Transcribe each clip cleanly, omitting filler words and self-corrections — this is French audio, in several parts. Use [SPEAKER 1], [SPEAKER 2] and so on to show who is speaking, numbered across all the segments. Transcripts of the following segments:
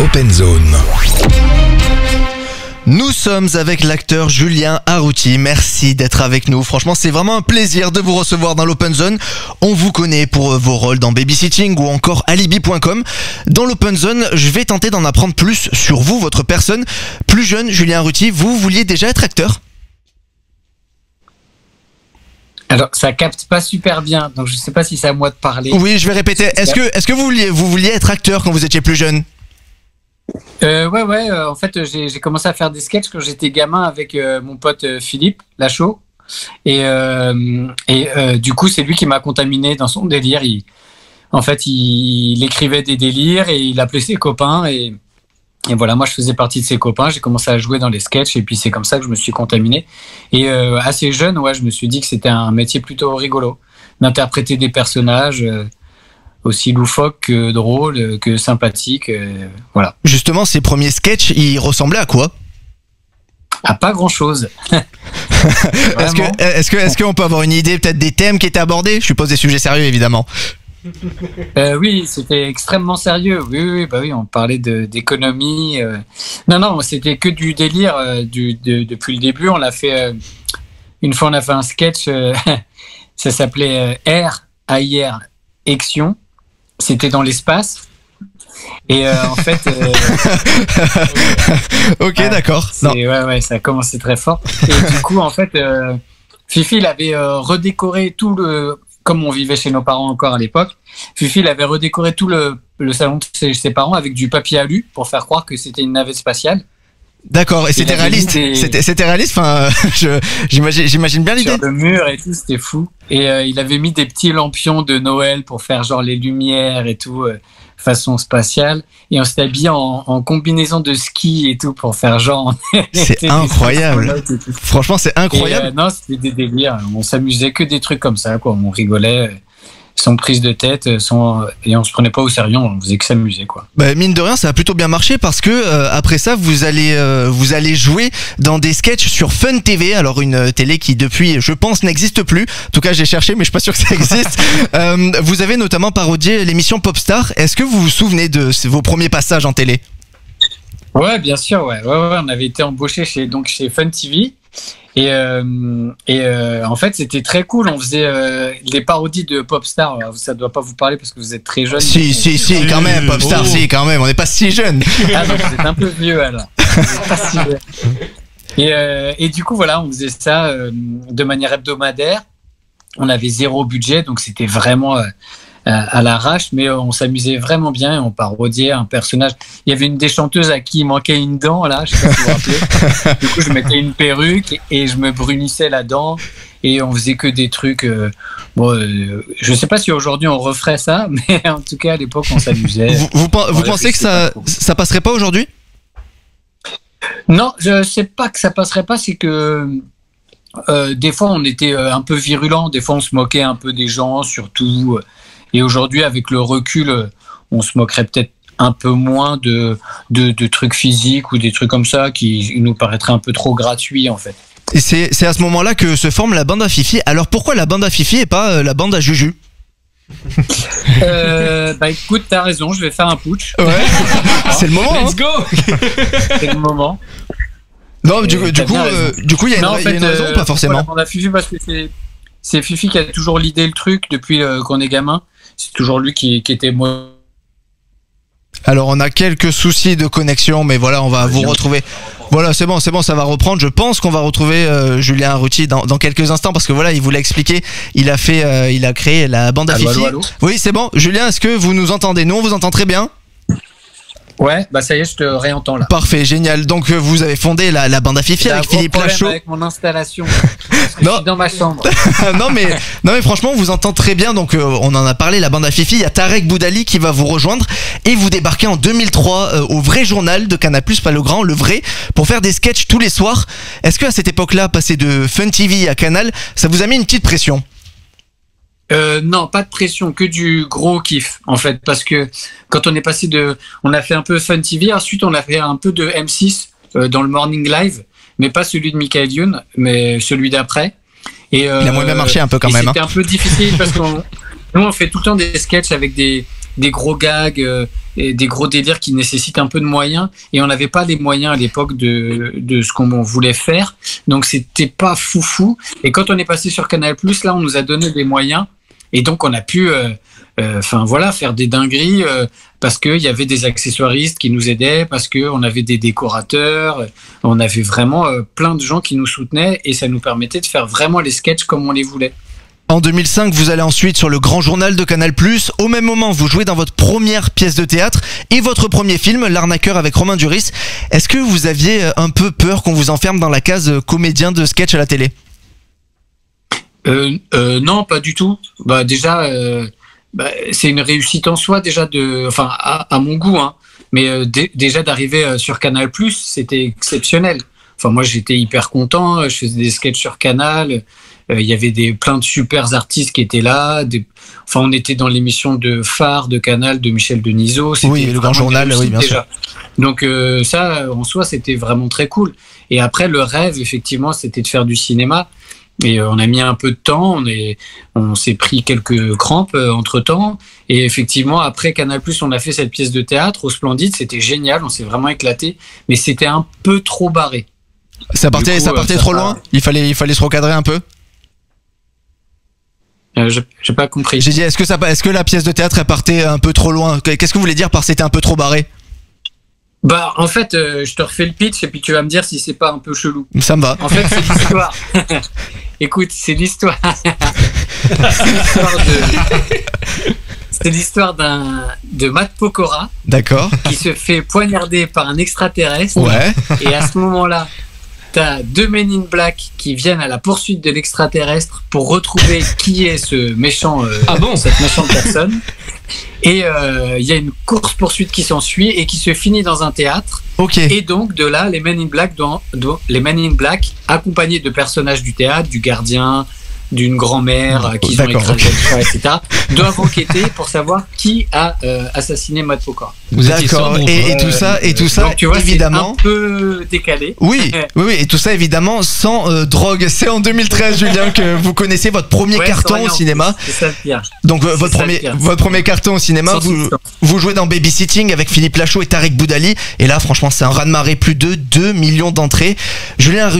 [SPEAKER 1] Open Zone.
[SPEAKER 2] Nous sommes avec l'acteur Julien Arrouti. Merci d'être avec nous. Franchement, c'est vraiment un plaisir de vous recevoir dans l'Open Zone. On vous connaît pour vos rôles dans Babysitting ou encore Alibi.com. Dans l'Open Zone, je vais tenter d'en apprendre plus sur vous, votre personne. Plus jeune, Julien Arrouti, vous vouliez déjà être acteur ?
[SPEAKER 3] Alors, ça capte pas super bien, donc je sais pas si c'est à moi de parler.
[SPEAKER 2] Oui, je vais répéter. Est-ce que vous vouliez être acteur quand vous étiez plus jeune ?
[SPEAKER 3] Ouais. En fait, j'ai commencé à faire des sketchs quand j'étais gamin avec mon pote Philippe Lachaud. Et du coup, c'est lui qui m'a contaminé dans son délire. Il écrivait des délires et il appelait ses copains. Et voilà, moi, je faisais partie de ses copains. J'ai commencé à jouer dans les sketchs et puis c'est comme ça que je me suis contaminé. Et assez jeune, ouais, je me suis dit que c'était un métier plutôt rigolo d'interpréter des personnages. Aussi loufoque que drôle, que sympathique, voilà.
[SPEAKER 2] Justement, ces premiers sketchs, ils ressemblaient à quoi ?
[SPEAKER 3] À pas grand-chose.
[SPEAKER 2] Est-ce qu'on peut avoir une idée peut-être des thèmes qui étaient abordés ? Je suppose des sujets sérieux, évidemment.
[SPEAKER 3] Oui, c'était extrêmement sérieux. Oui, on parlait d'économie. Non, c'était que du délire depuis le début. On l'a fait une fois, on a fait un sketch. Ça s'appelait AIR Action. C'était dans l'espace. Et en fait...
[SPEAKER 2] ok, d'accord.
[SPEAKER 3] Ouais, ça a commencé très fort. Et du coup, en fait, Fifi, il avait redécoré tout le... Comme on vivait chez nos parents encore à l'époque, Fifi, il avait redécoré tout le salon de ses parents avec du papier alu pour faire croire que c'était une navette spatiale.
[SPEAKER 2] D'accord, et c'était réaliste. C'était réaliste. Enfin, j'imagine bien l'idée.
[SPEAKER 3] Sur le mur et tout, c'était fou. Et il avait mis des petits lampions de Noël pour faire genre les lumières et tout, façon spatiale. Et on s'était habillé en combinaison de ski et tout pour faire genre.
[SPEAKER 2] C'est incroyable. Franchement, c'est incroyable.
[SPEAKER 3] Non, c'était des délires. On s'amusait que des trucs comme ça, quoi. On rigolait. Sans prise de tête, et on se prenait pas au sérieux, on faisait que s'amuser, quoi.
[SPEAKER 2] Bah, mine de rien, ça a plutôt bien marché parce que après ça, vous allez jouer dans des sketchs sur Fun TV, alors une télé qui depuis, je pense, n'existe plus. En tout cas, j'ai cherché, mais je suis pas sûr que ça existe. Vous avez notamment parodié l'émission Popstar. Est-ce que vous vous souvenez de vos premiers passages en télé ?
[SPEAKER 3] Ouais, bien sûr, ouais. On avait été embauchés chez Fun TV. Et en fait, c'était très cool. On faisait les parodies de Popstar. Alors, ça doit pas vous parler parce que vous êtes très jeune.
[SPEAKER 2] Si, quand même. Popstar, si, quand même. On n'est pas si jeunes.
[SPEAKER 3] Ah non, vous êtes un peu vieux alors. Pas si vieux. Et du coup, voilà, on faisait ça de manière hebdomadaire. On avait zéro budget, donc c'était vraiment à l'arrache, mais on s'amusait vraiment bien. On parodiait un personnage. Il y avait une des chanteuses à qui il manquait une dent, là, je sais pas si vous vous rappelez. Du coup, je mettais une perruque et je me brunissais la dent et on faisait que des trucs. Je sais pas si aujourd'hui on referait ça, mais en tout cas à l'époque on s'amusait.
[SPEAKER 2] Vous pensez que ça passerait pas aujourd'hui ?
[SPEAKER 3] Non, je sais pas que ça passerait pas. C'est que des fois on était un peu virulent, des fois on se moquait un peu des gens, surtout. Et aujourd'hui, avec le recul, on se moquerait peut-être un peu moins de trucs physiques ou des trucs comme ça qui nous paraîtraient un peu trop gratuits, en fait.
[SPEAKER 2] Et c'est à ce moment-là que se forme la bande à Fifi. Alors pourquoi la bande à Fifi et pas la bande à Juju ?
[SPEAKER 3] Écoute, t'as raison, je vais faire un putsch.
[SPEAKER 2] Ouais. C'est le moment.
[SPEAKER 4] Let's go.
[SPEAKER 3] C'est le moment.
[SPEAKER 2] Non, du coup, il y a une raison ou pas forcément ?
[SPEAKER 3] La bande à Fifi, parce que c'est Fifi qui a toujours l'idée le truc depuis qu'on est gamin. C'est toujours lui qui était moi.
[SPEAKER 2] Alors on a quelques soucis de connexion, mais voilà, on va vous retrouver. Voilà, c'est bon, ça va reprendre. Je pense qu'on va retrouver Julien Arrouti dans quelques instants parce que voilà, il vous l'a expliqué. Il a créé la bande à Fifi.
[SPEAKER 3] Allô.
[SPEAKER 2] Oui, c'est bon. Julien, est-ce que vous nous entendez ? Nous, on vous entend très bien.
[SPEAKER 3] Ouais, ça y est, je te réentends là.
[SPEAKER 2] Parfait, génial. Donc vous avez fondé la bande à Fifi avec Philippe Lachaud.
[SPEAKER 3] Avec mon installation. Je suis dans ma chambre.
[SPEAKER 2] non mais franchement, on vous entend très bien. Donc on en a parlé, la bande à Fifi. Il y a Tarek Boudali qui va vous rejoindre et vous débarquez en 2003 au Vrai Journal de Canal+, pas le grand, le vrai, pour faire des sketchs tous les soirs. Est-ce que à cette époque-là, passer de Fun TV à Canal, ça vous a mis une petite pression ?
[SPEAKER 3] Non, pas de pression, que du gros kiff en fait, parce que quand on est passé on a fait un peu Fun TV, ensuite on a fait un peu de M6 dans le Morning Live, mais pas celui de Michael Youn, mais celui d'après. Et
[SPEAKER 2] il a moins bien marché un peu quand même.
[SPEAKER 3] C'était un peu difficile parce qu'on nous on fait tout le temps des sketchs avec des des gros gags, et des gros délires qui nécessitent un peu de moyens. Et on n'avait pas les moyens à l'époque de ce qu'on voulait faire. Donc c'était pas foufou. Et quand on est passé sur Canal+, là, on nous a donné des moyens. Et donc on a pu, faire des dingueries parce qu'il y avait des accessoiristes qui nous aidaient, parce qu'on avait des décorateurs, on avait vraiment plein de gens qui nous soutenaient et ça nous permettait de faire vraiment les sketchs comme on les voulait.
[SPEAKER 2] En 2005, vous allez ensuite sur le Grand Journal de Canal+. Au même moment, vous jouez dans votre première pièce de théâtre et votre premier film, L'Arnaqueur avec Romain Duris. Est-ce que vous aviez un peu peur qu'on vous enferme dans la case comédien de sketch à la télé ?
[SPEAKER 3] Non, pas du tout. Déjà, c'est une réussite en soi déjà à mon goût, hein. Mais déjà d'arriver sur Canal+, c'était exceptionnel. Enfin, moi, j'étais hyper content. Je faisais des sketchs sur Canal. Il y avait plein de super artistes qui étaient là. On était dans l'émission de Phare de Canal de Michel Denisot.
[SPEAKER 2] Oui, le Grand Journal, oui, bien sûr.
[SPEAKER 3] Donc ça, en soi, c'était vraiment très cool. Et après, le rêve, effectivement, c'était de faire du cinéma. Et on a mis un peu de temps, on s'est pris quelques crampes entre-temps. Et effectivement, après Canal+, on a fait cette pièce de théâtre au Splendide. C'était génial, on s'est vraiment éclaté. Mais c'était un peu trop barré.
[SPEAKER 2] Ça partait trop loin ? Il fallait se recadrer un peu ?
[SPEAKER 3] J'ai pas compris.
[SPEAKER 2] J'ai dit, est-ce que la pièce de théâtre elle partait un peu trop loin ? Qu'est-ce que vous voulez dire par c'était un peu trop barré ?
[SPEAKER 3] En fait, je te refais le pitch et puis tu vas me dire si c'est pas un peu chelou.
[SPEAKER 2] Ça me va.
[SPEAKER 3] En fait, c'est l'histoire. Écoute, c'est l'histoire. C'est l'histoire de Matt Pokora.
[SPEAKER 2] D'accord.
[SPEAKER 3] Qui se fait poignarder par un extraterrestre.
[SPEAKER 2] Ouais.
[SPEAKER 3] Et à ce moment-là, t'as 2 Men in Black qui viennent à la poursuite de l'extraterrestre pour retrouver qui est ce méchant, cette méchante personne. Et il y a une course-poursuite qui s'ensuit et qui se finit dans un théâtre.
[SPEAKER 2] Ok.
[SPEAKER 3] Et donc, de là, les Men in Black, accompagnés de personnages du théâtre, du gardien, d'une grand-mère qui ont écrasé le chat, etc., doivent enquêter pour savoir qui a assassiné Matt Pokora.
[SPEAKER 2] D'accord. Et tout ça,
[SPEAKER 3] donc, tu vois,
[SPEAKER 2] évidemment,
[SPEAKER 3] c'est un peu décalé.
[SPEAKER 2] Oui, et tout ça évidemment sans drogue. C'est en 2013, Julien, que vous connaissez votre premier carton au cinéma.
[SPEAKER 3] C'est ça le pire.
[SPEAKER 2] Donc votre premier carton au cinéma, vous jouez dans Babysitting avec Philippe Lachaud et Tarek Boudali. Et là, franchement, c'est un raz-de-marée, plus de 2 millions d'entrées. Julien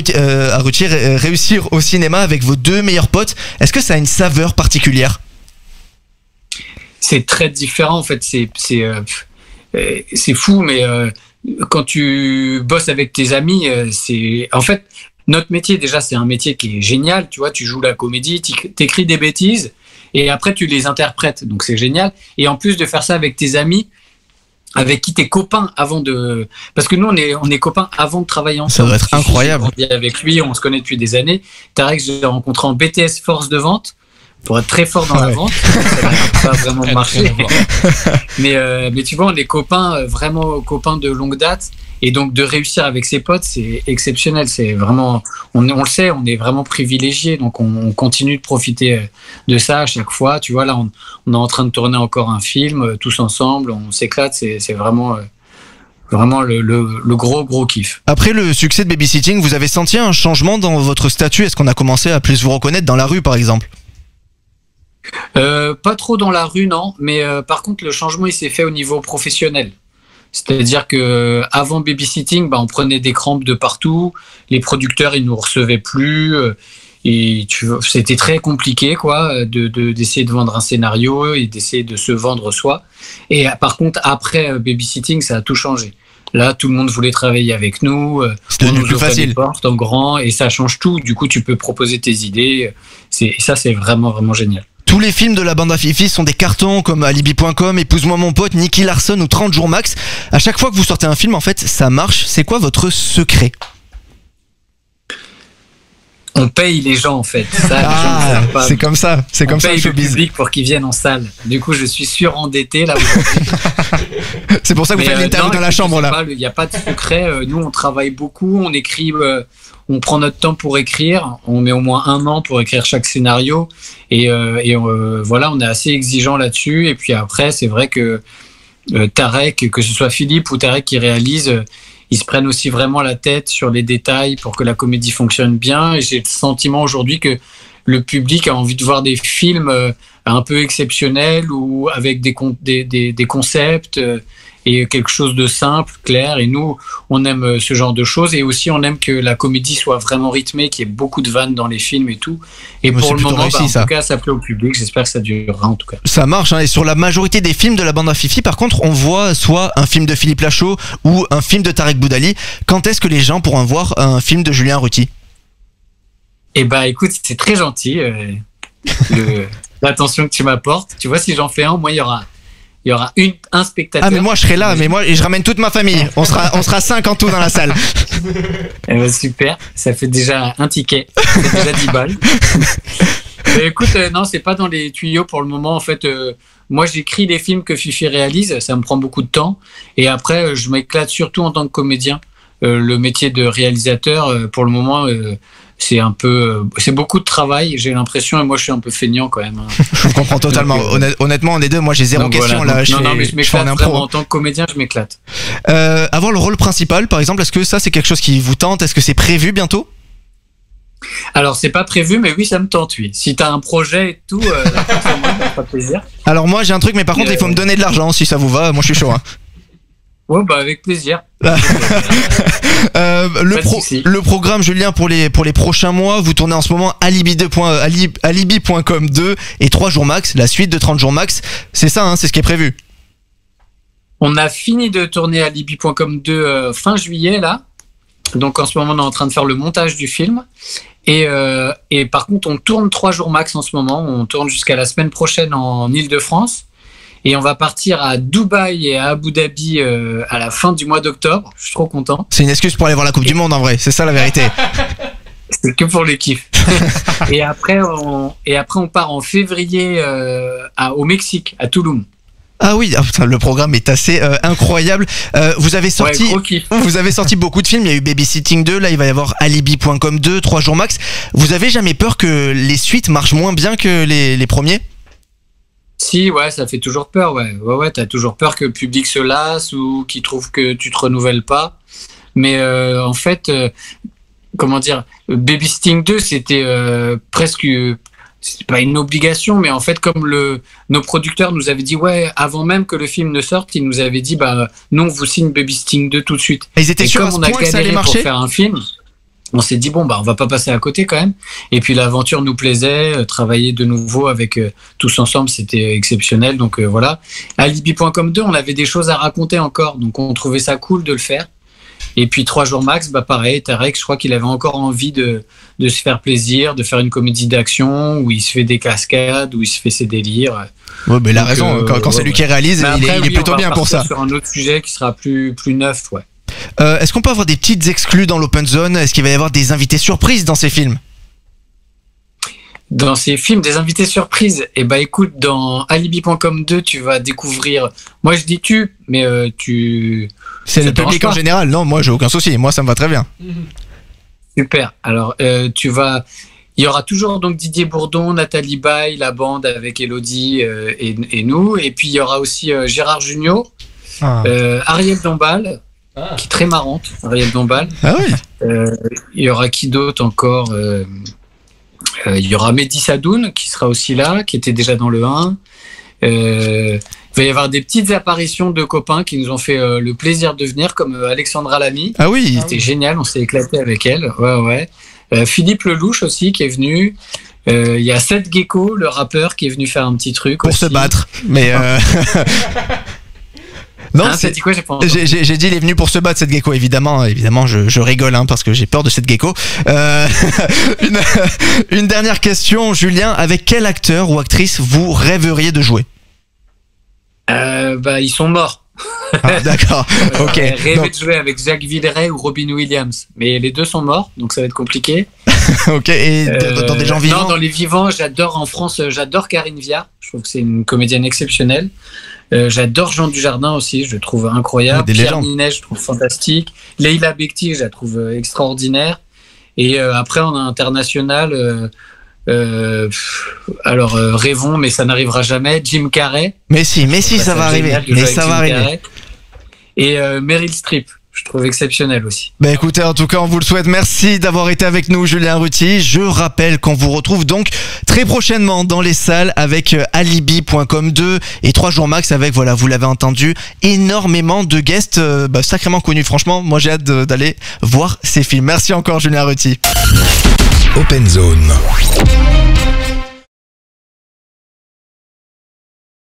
[SPEAKER 2] Arrutier réussir au cinéma avec vos 2 meilleurs potes. Est-ce que ça a une saveur particulière ?
[SPEAKER 3] C'est très différent en fait. C'est fou, mais quand tu bosses avec tes amis, c'est en fait notre métier déjà, c'est un métier qui est génial. Tu vois, tu joues la comédie, t'écris des bêtises et après tu les interprètes. Donc c'est génial. Et en plus de faire ça avec tes amis, avec qui t'es copain parce que nous on est copains avant de travailler ensemble.
[SPEAKER 2] Ça doit être incroyable.
[SPEAKER 3] On est avec lui, on se connaît depuis des années. Tarek, je l'ai rencontré en BTS force de vente pour être très fort dans la vente. Ça n'a pas vraiment marché. mais tu vois, on est copains, vraiment copains de longue date. Et donc de réussir avec ses potes, c'est exceptionnel. C'est vraiment, on le sait, on est vraiment privilégiés. Donc on continue de profiter de ça à chaque fois. Tu vois, là, on est en train de tourner encore un film, tous ensemble. On s'éclate. C'est vraiment le gros kiff.
[SPEAKER 2] Après le succès de Babysitting, vous avez senti un changement dans votre statut ? Est-ce qu'on a commencé à plus vous reconnaître dans la rue, par exemple ?
[SPEAKER 3] Pas trop dans la rue, non. Mais par contre, le changement, il s'est fait au niveau professionnel. C'est-à-dire que avant Babysitting, on prenait des crampes de partout. Les producteurs, ils nous recevaient plus. Et c'était très compliqué, quoi, d'essayer de vendre un scénario et d'essayer de se vendre soi. Et par contre, après Babysitting, ça a tout changé. Là, tout le monde voulait travailler avec nous.
[SPEAKER 2] C'était devenu plus facile.
[SPEAKER 3] Des portes en grand et ça change tout. Du coup, tu peux proposer tes idées. Ça, c'est vraiment, vraiment génial.
[SPEAKER 2] Tous les films de la bande à Fifi sont des cartons comme Alibi.com, Épouse-moi mon pote, Nicky Larson ou 30 jours max. À chaque fois que vous sortez un film, en fait, ça marche. C'est quoi votre secret ?
[SPEAKER 3] On paye les gens en fait.
[SPEAKER 2] C'est comme ça. C'est comme ça.
[SPEAKER 3] On paye le public pour qu'ils viennent en salle. Du coup, je suis surendetté là.
[SPEAKER 2] C'est pour ça que vous faites l'interview dans la chambre là.
[SPEAKER 3] Il n'y a pas de secret. Nous, on travaille beaucoup. On écrit. On prend notre temps pour écrire. On met au moins 1 an pour écrire chaque scénario. Et voilà, on est assez exigeant là-dessus. Et puis après, c'est vrai que Tarek, que ce soit Philippe ou Tarek qui réalise, ils se prennent aussi vraiment la tête sur les détails pour que la comédie fonctionne bien. Et j'ai le sentiment aujourd'hui que le public a envie de voir des films un peu exceptionnels ou avec des concepts et quelque chose de simple, clair. Et nous, on aime ce genre de choses. Et aussi, on aime que la comédie soit vraiment rythmée, qu'il y ait beaucoup de vannes dans les films et tout. Et pour le moment, réussi, en tout cas, ça plaît au public. J'espère que ça durera, en tout cas.
[SPEAKER 2] Ça marche, hein. Et sur la majorité des films de la bande à Fifi, par contre, on voit soit un film de Philippe Lachaud ou un film de Tarek Boudali. Quand est-ce que les gens pourront voir un film de Julien Arruti?
[SPEAKER 3] Eh ben, écoute, c'est très gentil, l'attention que tu m'apportes. Tu vois, si j'en fais un, moi, il y aura un spectateur.
[SPEAKER 2] Ah, mais moi je serai là, mais moi je ramène toute ma famille. On sera 5 en tout dans la salle.
[SPEAKER 3] Eh ben, super, ça fait déjà un ticket, c'est déjà 10 balles. Mais écoute, non, c'est pas dans les tuyaux pour le moment. En fait, moi j'écris les films que Fifi réalise, ça me prend beaucoup de temps. Et après, je m'éclate surtout en tant que comédien. Le métier de réalisateur, pour le moment, c'est beaucoup de travail, j'ai l'impression, et moi je suis un peu feignant quand même.
[SPEAKER 2] Je comprends totalement. Honnêtement, on est deux, moi j'ai zéro question
[SPEAKER 3] voilà,
[SPEAKER 2] là.
[SPEAKER 3] Non, mais je m'éclate vraiment en tant que comédien, je m'éclate.
[SPEAKER 2] Avoir le rôle principal, par exemple, est-ce que ça c'est quelque chose qui vous tente? Est-ce que c'est prévu bientôt?
[SPEAKER 3] Alors c'est pas prévu, mais oui, ça me tente, oui. Si t'as un projet et tout, ça me fera plaisir.
[SPEAKER 2] Alors moi j'ai un truc, mais par contre il faut me donner de l'argent si ça vous va. Moi je suis chaud. Hein.
[SPEAKER 3] Ouais, bah avec plaisir.
[SPEAKER 2] Le programme, Julien, pour les prochains mois, vous tournez en ce moment alibi.com 2 et 3 jours max, la suite de 30 jours max. C'est ça, hein, c'est ce qui est prévu.
[SPEAKER 3] On a fini de tourner alibi.com 2 fin juillet, là. Donc en ce moment, on est en train de faire le montage du film. Et par contre, on tourne 3 jours max en ce moment. On tourne jusqu'à la semaine prochaine en Île-de-France. Et on va partir à Dubaï et à Abu Dhabi à la fin du mois d'octobre. Je suis trop content.
[SPEAKER 2] C'est une excuse pour aller voir la Coupe du Monde en vrai, c'est ça la vérité.
[SPEAKER 3] C'est que pour le kiff. et après on part en février au Mexique, à Tulum.
[SPEAKER 2] Ah oui, le programme est assez incroyable. Vous avez sorti beaucoup de films. Il y a eu Babysitting 2, là il va y avoir Alibi.com 2, 3 jours max. Vous avez jamais peur que les suites marchent moins bien que les premiers?
[SPEAKER 3] Si, ouais, ça fait toujours peur, ouais, t'as toujours peur que le public se lasse ou qu'il trouve que tu te renouvelles pas. Mais en fait, comment dire, Babysitting 2, c'était presque, c'était pas une obligation, mais en fait, comme nos producteurs nous avaient dit, ouais, avant même que le film ne sorte, ils nous avaient dit, bah, nous, on vous signe Babysitting 2 tout de suite.
[SPEAKER 2] Et ils étaient sûrs à ce point que ça allait marcher?
[SPEAKER 3] Pour faire un film, on s'est dit bon bah on va pas passer à côté quand même. Et puis l'aventure nous plaisait, travailler de nouveau avec tous ensemble c'était exceptionnel. Donc voilà. Alibi.com 2, on avait des choses à raconter encore, donc on trouvait ça cool de le faire. Et puis 3 jours max, bah pareil, Tarek, je crois qu'il avait encore envie de se faire plaisir, de faire une comédie d'action où il se fait des cascades, où il se fait ses délires.
[SPEAKER 2] Ouais, mais il a raison. Quand c'est lui qui réalise, après, il est plutôt bien pour ça.
[SPEAKER 3] Sur un autre sujet qui sera plus neuf, ouais.
[SPEAKER 2] Est-ce qu'on peut avoir des petites exclus dans l'Open Zone? Est-ce qu'il va y avoir des invités surprises dans ces films?
[SPEAKER 3] Dans ces films, des invités surprises? Eh ben écoute, dans Alibi.com 2, tu vas découvrir... Moi je dis tu, mais tu...
[SPEAKER 2] C'est le public en général. Non, moi j'ai aucun souci. Moi ça me va très bien.
[SPEAKER 3] Super. Alors il y aura toujours donc Didier Bourdon, Nathalie Baye, la bande avec Elodie et nous. Et puis il y aura aussi Gérard Jugnot, Ariel Dombal... qui est très marrante, Ariel Dombal.
[SPEAKER 2] Ah oui.
[SPEAKER 3] Il y aura qui d'autre encore? Il y aura Mehdi Sadoun qui sera aussi là, qui était déjà dans le 1. Il va y avoir des petites apparitions de copains qui nous ont fait le plaisir de venir, comme Alexandra Lamy.
[SPEAKER 2] Ah oui.
[SPEAKER 3] C'était génial, on s'est éclaté avec elle. Ouais. Philippe Lelouch aussi qui est venu. Il y a Seth Gecko, le rappeur, qui est venu faire un petit truc
[SPEAKER 2] pour
[SPEAKER 3] aussi.
[SPEAKER 2] Se battre. Mais non,
[SPEAKER 3] hein, c'est quoi,
[SPEAKER 2] j'ai dit il est venu pour se battre, cette gecko, évidemment je rigole hein, parce que j'ai peur de cette gecko. Une dernière question, Julien, avec quel acteur ou actrice vous rêveriez de jouer?
[SPEAKER 3] Bah ils sont morts.
[SPEAKER 2] Ah, d'accord. Ok.
[SPEAKER 3] Rêver de jouer avec Jacques Villeray ou Robin Williams, mais les deux sont morts, donc ça va être compliqué.
[SPEAKER 2] Ok. Et dans des gens vivants?
[SPEAKER 3] Non, dans les vivants, j'adore Karine Viard. Je trouve que c'est une comédienne exceptionnelle. J'adore Jean Dujardin aussi, je le trouve incroyable. Pierre Ninet, je trouve fantastique. Leila Bekti, je la trouve extraordinaire. Et après, on a international. Rêvons, mais ça n'arrivera jamais. Jim Carrey.
[SPEAKER 2] Mais si, ça va arriver. Mais ça va arriver.
[SPEAKER 3] Et Meryl Streep. je trouve exceptionnel aussi.
[SPEAKER 2] Bah écoutez, en tout cas, on vous le souhaite. Merci d'avoir été avec nous, Julien Arruti. Je rappelle qu'on vous retrouve donc très prochainement dans les salles avec Alibi.com 2 et 3 jours max avec, voilà, vous l'avez entendu, énormément de guests sacrément connus. Franchement, moi j'ai hâte d'aller voir ces films. Merci encore, Julien Arruti.
[SPEAKER 1] Open Zone.